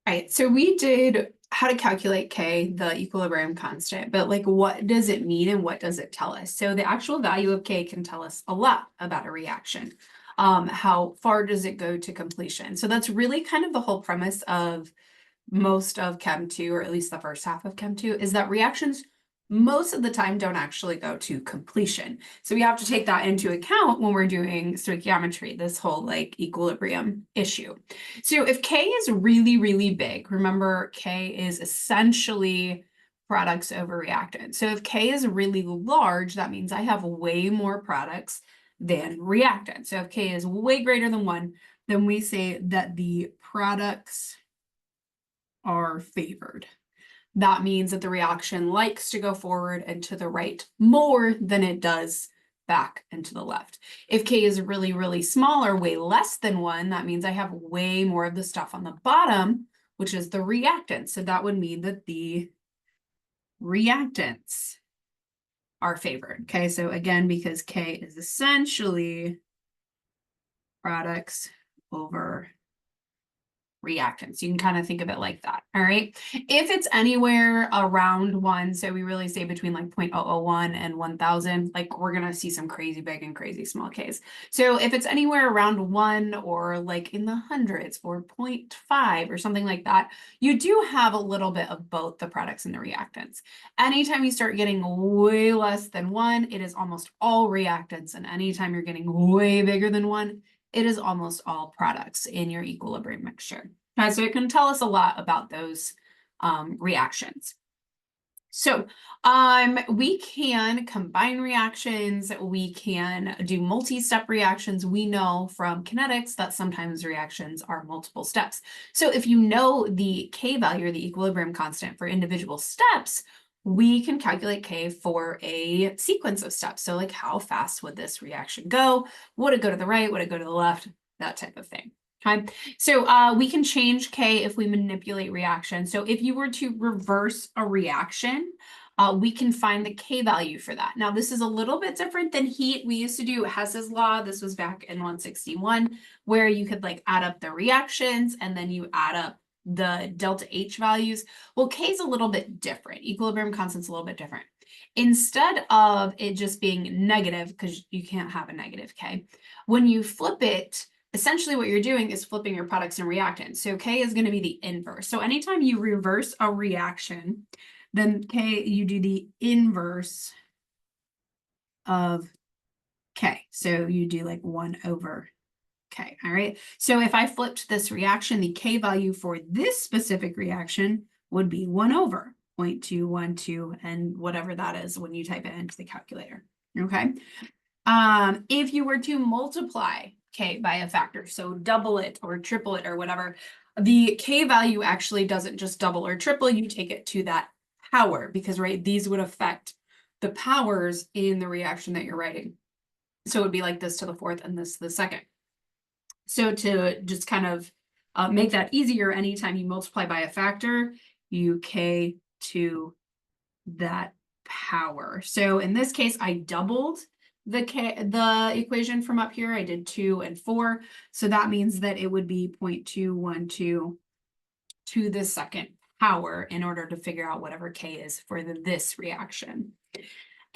All right, so we did how to calculate K, the equilibrium constant, but like what does it mean and what does it tell us? So the actual value of K can tell us a lot about a reaction. How far does it go to completion? So that's really kind of the whole premise of most of Chem 2, or at least the first half of Chem 2, is that reactions most of the time don't actually go to completion. So we have to take that into account when we're doing stoichiometry, this whole like equilibrium issue. So if K is really, really big, remember K is essentially products over reactants. So if K is really large, that means I have way more products than reactants. So if K is way greater than 1, then we say that the products are favored. That means that the reaction likes to go forward and to the right more than it does back and to the left. If K is really, really small or way less than 1, that means I have way more of the stuff on the bottom, which is the reactants. So that would mean that the reactants are favored. Okay, so again, because K is essentially products over reactants. You can kind of think of it like that. All right. If it's anywhere around 1, so we really say between like 0.001 and 1000, like we're going to see some crazy big and crazy small Ks. So if it's anywhere around 1 or like in the hundreds or 0.5 or something like that, you do have a little bit of both the products and the reactants. Anytime you start getting way less than 1, it is almost all reactants. And anytime you're getting way bigger than 1, it is almost all products in your equilibrium mixture. Okay, so it can tell us a lot about those reactions. So we can combine reactions, we can do multi-step reactions. We know from kinetics that sometimes reactions are multiple steps. So if you know the K value or the equilibrium constant for individual steps, we can calculate K for a sequence of steps. So like how fast would this reaction go? Would it go to the right? Would it go to the left? That type of thing. Okay, so we can change K if we manipulate reaction. So if you were to reverse a reaction, we can find the K value for that. Now, this is a little bit different than heat. We used to do Hess's law. This was back in 161, where you could like add up the reactions and then you add up the delta H values. Well, K is a little bit different. Equilibrium constant's a little bit different. Instead of it just being negative, because you can't have a negative K, when you flip it, essentially what you're doing is flipping your products and reactants. So K is going to be the inverse. So anytime you reverse a reaction, then K, you do the inverse of K. So you do like 1 over K. All right. So if I flipped this reaction, the K value for this specific reaction would be 1 over 0.212 and whatever that is when you type it into the calculator. Okay. If you were to multiply K by a factor, so double it or triple it or whatever, the K value actually doesn't just double or triple, you take it to that power because, right, these would affect the powers in the reaction that you're writing. So it would be like this to the 4th and this to the 2nd. So to just kind of make that easier, anytime you multiply by a factor, you K to that power. So in this case, I doubled the equation from up here. I did 2 and 4. So that means that it would be 0.212 to the 2nd power in order to figure out whatever K is for this reaction.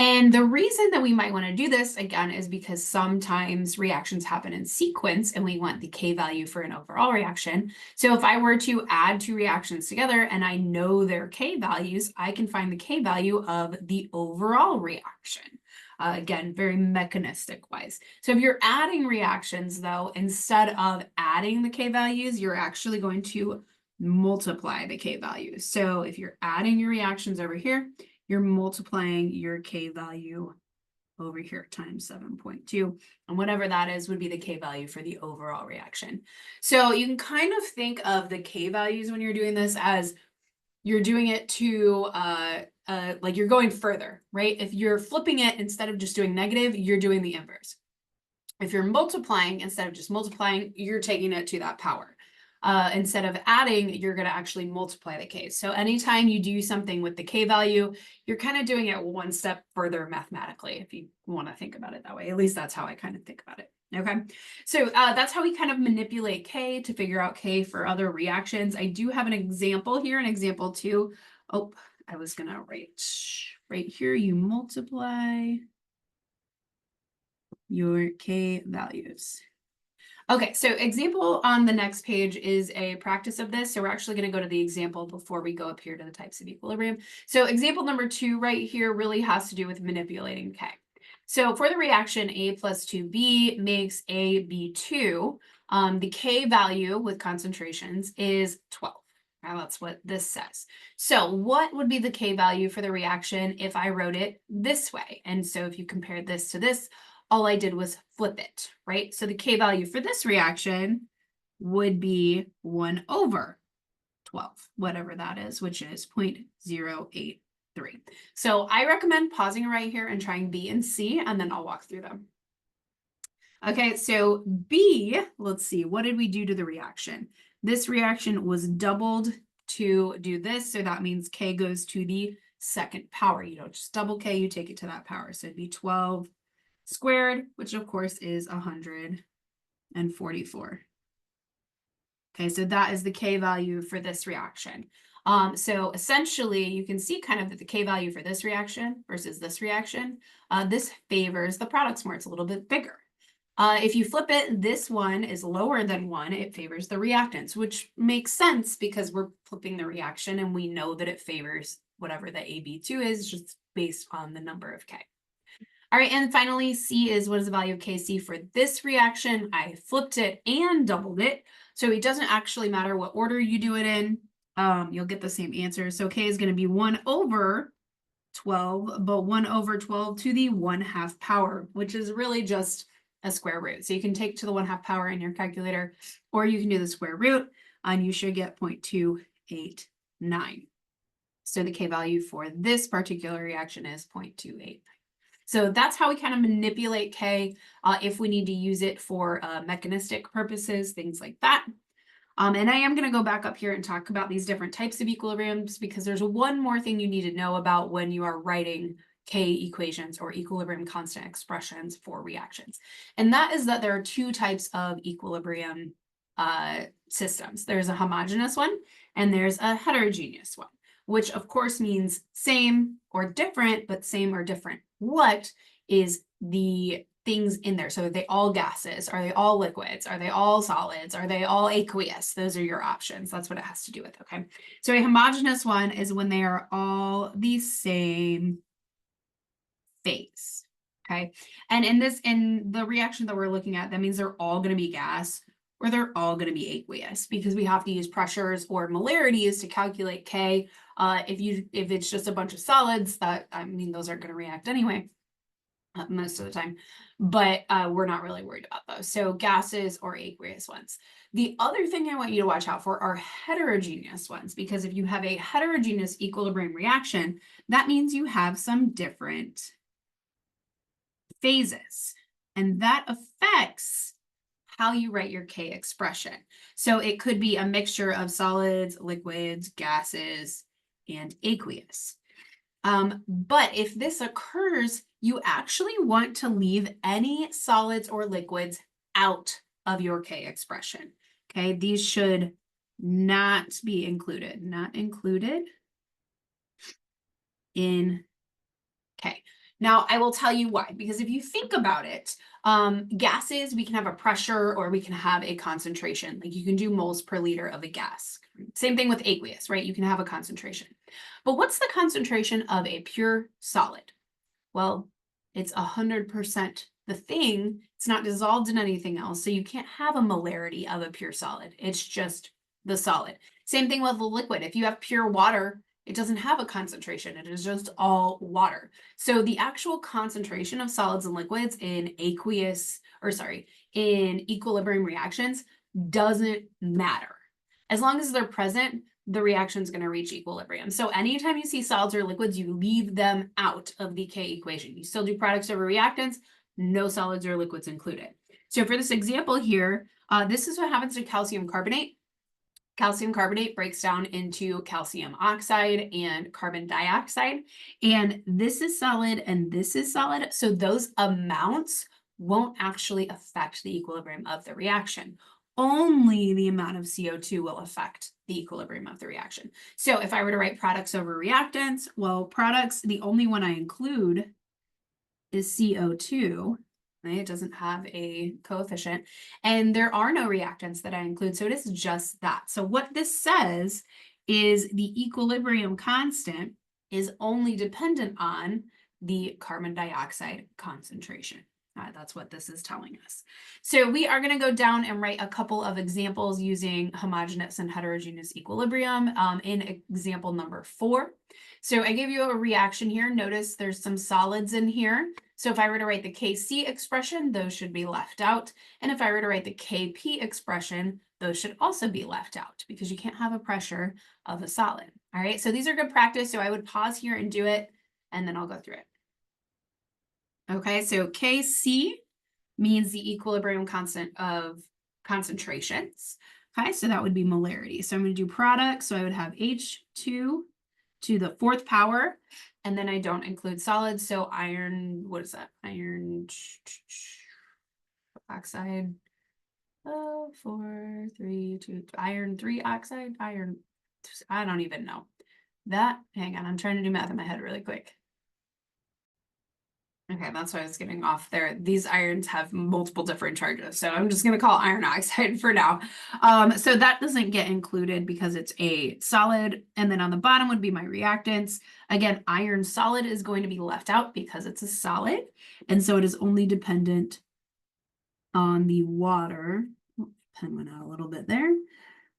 And the reason that we might want to do this, again, is because sometimes reactions happen in sequence and we want the K value for an overall reaction. So if I were to add 2 reactions together and I know their K values, I can find the K value of the overall reaction. Again, very mechanistic wise. So if you're adding reactions, though, instead of adding the K values, you're actually going to multiply the K values. So if you're adding your reactions over here, you're multiplying your K value over here times 7.2. And whatever that is would be the K value for the overall reaction. So you can kind of think of the K values when you're doing this as you're doing it to like you're going further, right? If you're flipping it, instead of just doing negative, you're doing the inverse. If you're multiplying, instead of just multiplying, you're taking it to that power. Instead of adding, you're going to actually multiply the K. So anytime you do something with the K value, you're kind of doing it one step further mathematically, if you want to think about it that way. At least that's how I kind of think about it. Okay, so that's how we kind of manipulate K to figure out K for other reactions. I do have an example here, an example 2. Oh, I was gonna write right here, you multiply your K values. Okay, so example on the next page is a practice of this. So we're actually going to go to the example before we go up here to the types of equilibrium. So example number 2 right here really has to do with manipulating K. So for the reaction A plus 2B makes AB2, the K value with concentrations is 12. Now that's what this says. So what would be the K value for the reaction if I wrote it this way? And so if you compare this to this, all I did was flip it, right? So the K value for this reaction would be 1 over 12, whatever that is, which is 0.083. So I recommend pausing right here and trying B and C, and then I'll walk through them. Okay, so B, let's see, what did we do to the reaction? This reaction was doubled to do this, so that means K goes to the second power. You don't just double K, you take it to that power. So it'd be 12 squared, which of course is 144. Okay, so that is the K value for this reaction. So essentially you can see kind of that the K value for this reaction versus this reaction, this favors the products more. It's a little bit bigger. If you flip it, this one is lower than 1. It favors the reactants, which makes sense because we're flipping the reaction and we know that it favors whatever the AB2 is just based on the number of K. All right, and finally, C is what is the value of Kc for this reaction? I flipped it and doubled it, so it doesn't actually matter what order you do it in. You'll get the same answer. So K is going to be 1 over 12, but 1 over 12 to the 1/2 power, which is really just a square root. So you can take to the 1/2 power in your calculator, or you can do the square root, and you should get 0.289. So the K value for this particular reaction is 0.289. So that's how we kind of manipulate K if we need to use it for mechanistic purposes, things like that. And I am going to go back up here and talk about these different types of equilibriums because there's one more thing you need to know about when you are writing K equations or equilibrium constant expressions for reactions. And that is that there are 2 types of equilibrium systems. There's a homogeneous one and there's a heterogeneous one, which of course means same or different, but same or different. What is the things in there? So are they all gases? Are they all liquids? Are they all solids? Are they all aqueous? Those are your options. That's what it has to do with, okay? So a homogeneous one is when they are all the same phase, okay? And in the reaction that we're looking at, that means they're all going to be gas or they're all going to be aqueous because we have to use pressures or molarities to calculate K. If it's just a bunch of solids, those aren't going to react anyway most of the time, but we're not really worried about those. So gases or aqueous ones. The other thing I want you to watch out for are heterogeneous ones, because if you have a heterogeneous equilibrium reaction, that means you have some different phases, and that affects how you write your K expression. So it could be a mixture of solids, liquids, gases, and aqueous. But if this occurs, you actually want to leave any solids or liquids out of your K expression. Okay, these should not be included, not included in K. Now, I will tell you why, because if you think about it, gases, we can have a pressure or we can have a concentration. Like you can do moles per liter of a gas. Same thing with aqueous, right? You can have a concentration. But what's the concentration of a pure solid? Well, it's 100% the thing. It's not dissolved in anything else. So you can't have a molarity of a pure solid. It's just the solid. Same thing with the liquid. If you have pure water, it doesn't have a concentration. It is just all water. So the actual concentration of solids and liquids in in equilibrium reactions doesn't matter. As long as they're present, the reaction is going to reach equilibrium. So anytime you see solids or liquids, you leave them out of the K equation. You still do products over reactants, no solids or liquids included. So for this example here, this is what happens to calcium carbonate. Calcium carbonate breaks down into calcium oxide and carbon dioxide. And this is solid and this is solid. So those amounts won't actually affect the equilibrium of the reaction. Only the amount of CO2 will affect the equilibrium of the reaction. So if I were to write products over reactants, well, products, the only one I include is CO2. Right? It doesn't have a coefficient, and there are no reactants that I include, so it is just that. So what this says is the equilibrium constant is only dependent on the carbon dioxide concentration. That's what this is telling us. So we are going to go down and write a couple of examples using homogeneous and heterogeneous equilibrium in example number 4. So I gave you a reaction here. Notice there's some solids in here. So if I were to write the Kc expression, those should be left out. And if I were to write the Kp expression, those should also be left out because you can't have a pressure of a solid. All right, so these are good practice. So I would pause here and do it, and then I'll go through it. Okay, so Kc means the equilibrium constant of concentrations. Okay, so that would be molarity. So I'm going to do product. So I would have H2 to the 4th power, and then I don't include solids. So iron, what is that? Iron oxide. 4, 3, 2, iron 3 oxide, iron, I don't even know. That, hang on, I'm trying to do math in my head really quick. Okay, that's why I was getting off there. These irons have multiple different charges, so I'm just going to call iron oxide for now. So that doesn't get included because it's a solid, and then on the bottom would be my reactants. Again, iron solid is going to be left out because it's a solid, and so it is only dependent on the water. Pen went out a little bit there,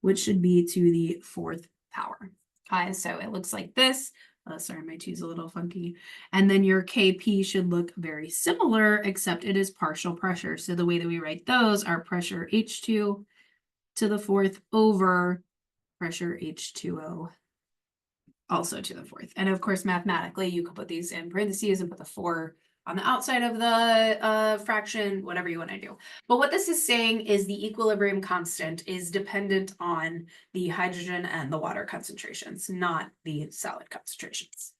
which should be to the 4th power. Okay, so it looks like this. Sorry, my 2's a little funky. And then your Kp should look very similar, except it is partial pressure. So the way that we write those are pressure H2 to the 4th over pressure H2O also to the 4th. And of course, mathematically, you could put these in parentheses and put the 4 on the outside of the fraction, whatever you want to do. But what this is saying is the equilibrium constant is dependent on the hydrogen and the water concentrations, not the solid concentrations.